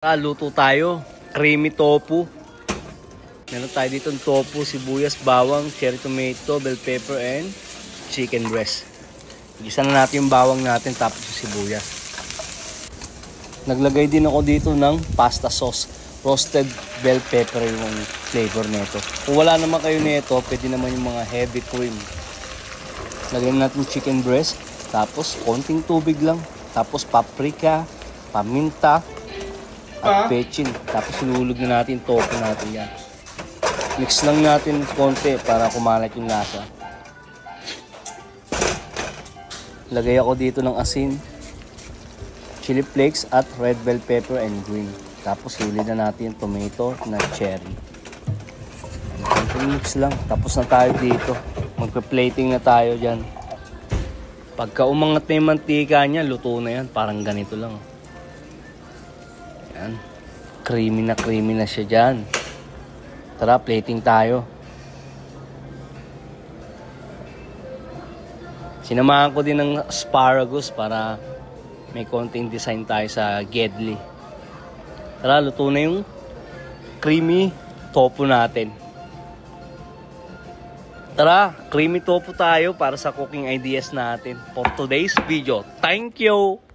Luto tayo, creamy tofu. Meron tayo dito ng tofu, sibuyas, bawang, cherry tomato, bell pepper, and chicken breast. Igisa na natin yung bawang natin tapos yung sibuyas. Naglagay din ako dito ng pasta sauce. Roasted bell pepper yung flavor nito. Kung wala naman kayo nito, pwede naman yung mga heavy cream. Lagyan natin chicken breast, tapos konting tubig lang, tapos paprika, paminta, at pechin. Tapos ilulog na natin tofu natin yan. Mix lang natin konti para kumalat yung lasa. Lagay ako dito ng asin, chili flakes at red bell pepper and green. Tapos huli na natin yung tomato na cherry. Mix lang. Tapos na tayo dito. Magpe-plating na tayo dyan. Pagka umangat na yung mantika niya, luto na yan. Parang ganito lang. Yan. Creamy na siya dyan. Tara, plating tayo. Sinamahan ko din ng asparagus para may konting design tayo sa gedli. Tara, luto na yung creamy tofu natin. Tara, creamy tofu tayo para sa cooking ideas natin for today's video. Thank you!